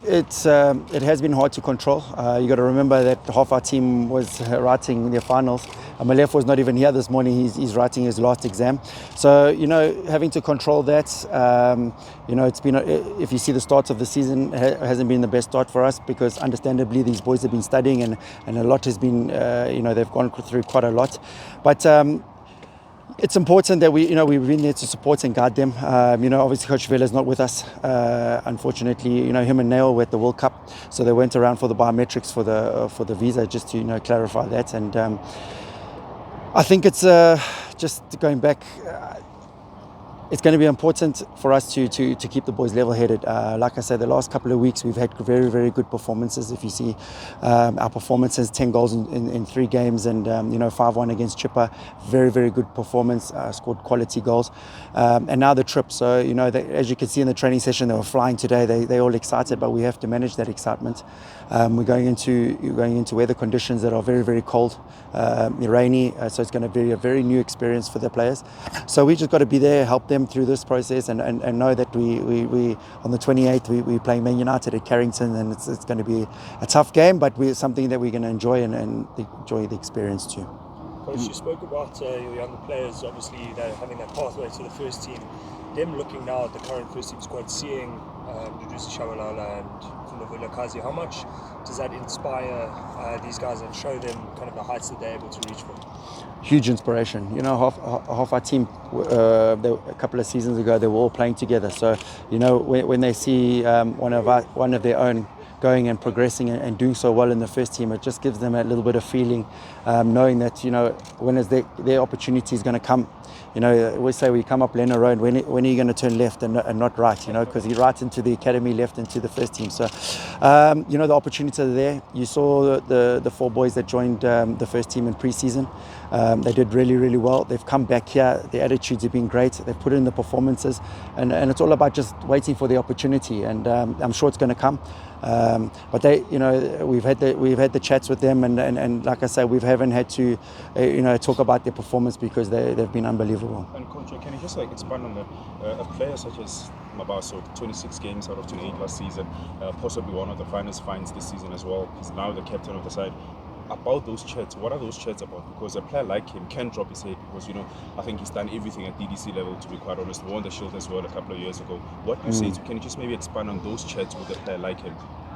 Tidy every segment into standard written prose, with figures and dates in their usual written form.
it has been hard to control. You got to remember that half our team was writing their finals. Malef was not even here this morning. He's writing his last exam. So having to control that. It's been if you see the start of the season, it hasn't been the best start for us because understandably these boys have been studying and a lot has been they've gone through quite a lot, but. It's important that we've been there to support and guide them. Obviously Coach Vela is not with us. Unfortunately, him and Neil were at the World Cup, so they went around for the biometrics for the visa, just to clarify that. And I think it's just going back. It's going to be important for us to keep the boys level-headed. Like I said, the last couple of weeks we've had very, very good performances. If you see our performances, 10 goals in 3 games and 5-1 against Chippa, very, very good performance, scored quality goals. And now the trip, so as you can see in the training session, they were flying today. They're all excited, but we have to manage that excitement. We're going into weather conditions that are very, very cold, rainy, so it's going to be a very new experience for the players. So we just got to be there, help them through this process, and know that we on the 28th we play Man United at Carrington, and it's going to be a tough game, but something that we're going to enjoy and enjoy the experience too. Coach, you spoke about your younger players, obviously having that pathway to the first team. Them looking now at the current first team squad, seeing DDC Shabalala and Kaizer, how much does that inspire these guys and show them kind of the heights that they're able to reach for? Huge inspiration. Half our team, a couple of seasons ago, they were all playing together. So, when they see one of their own going and progressing and doing so well in the first team, it just gives them a little bit of feeling, knowing that when is their opportunity is going to come. We say we come up Lennon Road, when are you going to turn left and not right, because you're right into the academy, left into the first team. So, the opportunities are there. You saw the 4 boys that joined the first team in pre-season. They did really, really well. They've come back here. Their attitudes have been great. They've put in the performances, and it's all about just waiting for the opportunity. And I'm sure it's going to come. But we've had the chats with them, and like I say, we haven't had to talk about their performance because they've been unbelievable. And Coach, can you just expand on a player such as Mabasa, 26 games out of 28 last season, possibly one of the finest finds this season as well. He's now the captain of the side. About those chats, what are those chats about? Because a player like him can drop his head because, I think he's done everything at DDC level, to be quite honest. He won the Shield as well a couple of years ago. What do you say? Can you just maybe expand on those chats with a player like him?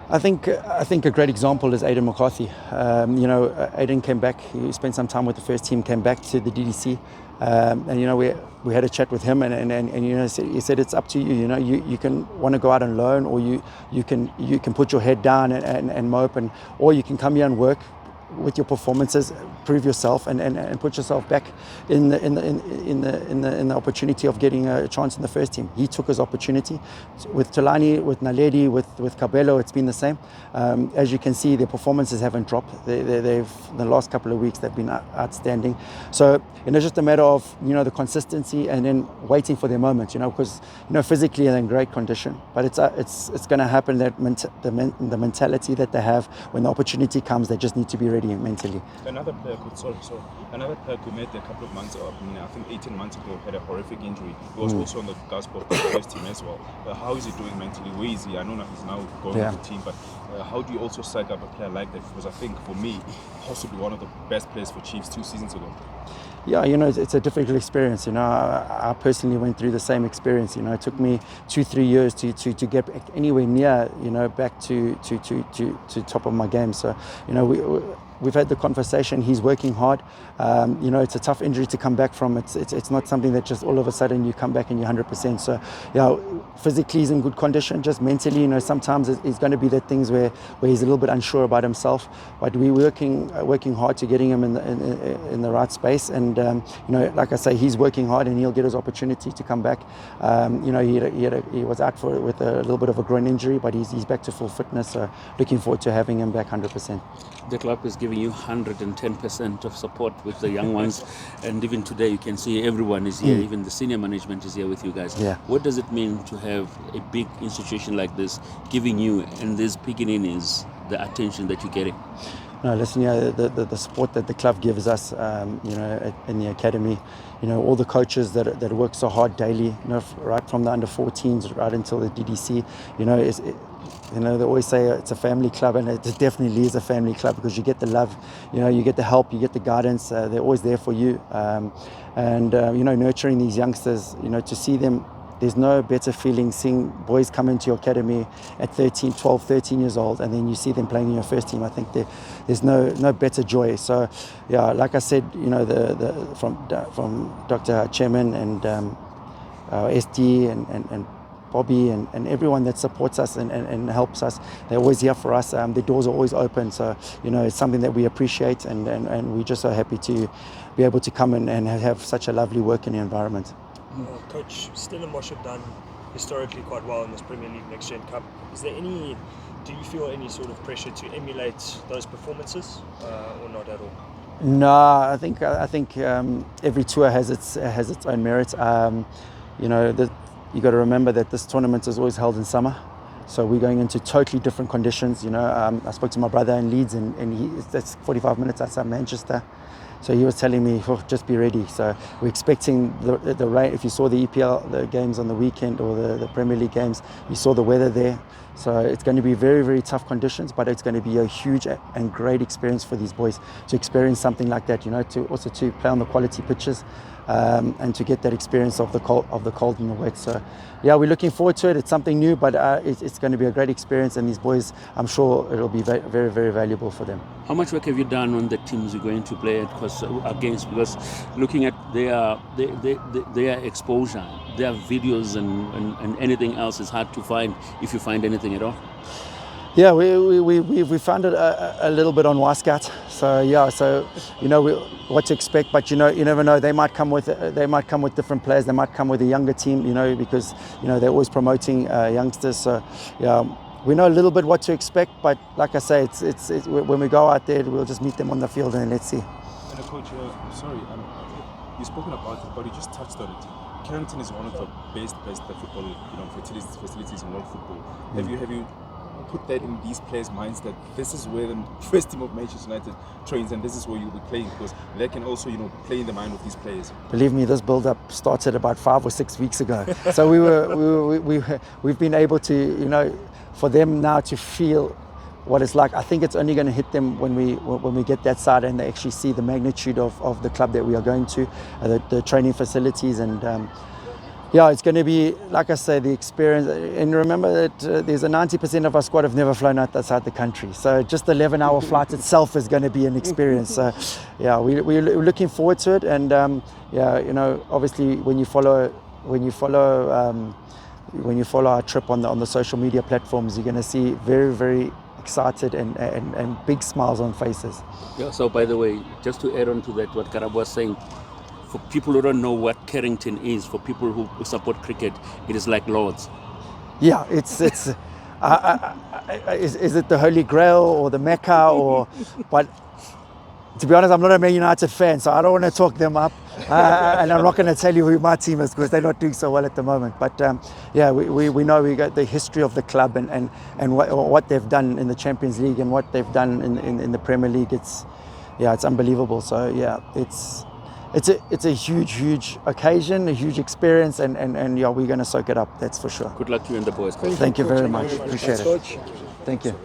I think a great example is Aidan McCarthy. Aidan came back. He spent some time with the first team, came back to the DDC. And we had a chat with him, and he said it's up to you. You can want to go out and learn, or you can put your head down and mope, or you can come here and work with your performances, prove yourself, and put yourself back in the opportunity of getting a chance in the first team. He took his opportunity with Thulani, with Naledi, with Cabello. It's been the same. As you can see, their performances haven't dropped. They've the last couple of weeks they've been outstanding. So it's just a matter of the consistency and then waiting for their moment. Because physically they're in great condition, but it's going to happen. That the mentality that they have when the opportunity comes, they just need to be ready mentally. Another player who made a couple of months, I think 18 months ago, had a horrific injury. He was also on the cusp of the first team as well. How is he doing mentally? Where is he? I know that he's now going with the team, but how do you also psych up a player like that? Because I think for me, possibly one of the best players for Chiefs 2 seasons ago. Yeah, it's a difficult experience. I personally went through the same experience. It took me 2-3 years to get anywhere near, back to top of my game. So, we've had the conversation. He's working hard. It's a tough injury to come back from. It's not something that just all of a sudden you come back and you're 100%. So, physically he's in good condition. Just mentally, sometimes it's going to be the things where he's a little bit unsure about himself. But we're working hard to getting him in the right space. And like I say, he's working hard and he'll get his opportunity to come back. He was out with a little bit of a groin injury, but he's back to full fitness. So looking forward to having him back 100%. The club is giving you 110% of support with the young ones, and even today you can see everyone is here. Even the senior management is here with you guys. Yeah. What does it mean to have a big institution like this giving you and this beginning the attention that you're getting? No, listen, the support that the club gives us, in the academy, all the coaches that work so hard daily, right from the under 14s right until the DDC, You know, they always say it's a family club, and it definitely is a family club because you get the love, you know, you get the help, you get the guidance. They're always there for you, you know, nurturing these youngsters. You know, to see them. There's no better feeling seeing boys come into your academy at 12, 13 years old, and then you see them playing in your first team. I think there's no better joy. So, yeah, like I said, you know, from Dr. Chairman and SD and Bobby and everyone that supports us and helps us, they're always here for us. The doors are always open. So, you know, it's something that we appreciate, and we're just so happy to be able to come and have such a lovely working environment. Coach, Stellenbosch have done historically quite well in this Premier League Next Gen Cup. Do you feel any sort of pressure to emulate those performances, or not at all? No, I think every tour has its own merit. You know, you got to remember that this tournament is always held in summer, so we're going into totally different conditions. You know, I spoke to my brother in Leeds, and that's 45 minutes outside Manchester. So he was telling me, oh, just be ready. So we're expecting the rain. If you saw the EPL the games on the weekend, or the Premier League games, you saw the weather there. So it's going to be very, very tough conditions, but it's going to be a huge and great experience for these boys to experience something like that. You know, to play on the quality pitches, and to get that experience of the cold and the wet. So yeah, we're looking forward to it. It's something new, but it's going to be a great experience, and these boys, I'm sure it'll be very, very, very valuable for them. How much work have you done on the teams you're going to play against? Because looking at their exposure, their videos and anything else is hard to find, if you find anything at all. Yeah, we found it a little bit on Wisecout. So yeah, so you know what to expect, but you know, you never know. They might come with different players. They might come with a younger team, you know, because you know they're always promoting youngsters. So yeah, we know a little bit what to expect. But like I say, it's when we go out there, we'll just meet them on the field and let's see. And coach, you've spoken about it, but you just touched on it. Carrington is one of the best football, you know, facilities in world football. Have you put that in these players' minds that this is where the first team of Manchester United trains, and this is where you'll be playing, because they can also, you know, play in the mind of these players? Believe me, this build-up started about 5 or 6 weeks ago. So we've been able to, you know, for them now to feel what it's like. I think it's only going to hit them when we get that side and they actually see the magnitude of the club that we are going to, the training facilities, and yeah, it's going to be, like I say, the experience. And remember that there's a 90% of our squad have never flown outside the country. So just the 11-hour flight itself is going to be an experience. So yeah, we're looking forward to it. And yeah, you know, obviously when you follow our trip on the social media platforms, you're going to see very, very excited and big smiles on faces. Yeah. So by the way, just to add on to that, what Karabo was saying, for people who don't know what Carrington is, for people who support cricket, it is like Lords. Yeah, it's is it the Holy Grail or the Mecca but to be honest, I'm not a Man United fan, so I don't want to talk them up, and I'm not going to tell you who my team is because they're not doing so well at the moment. But yeah, we know we got the history of the club and what they've done in the Champions League and what they've done in the Premier League. It's unbelievable. So yeah, it's a huge occasion, a huge experience, and yeah, we're going to soak it up, that's for sure. Good luck to you and the boys. Thank you very much. Appreciate it. Thank you.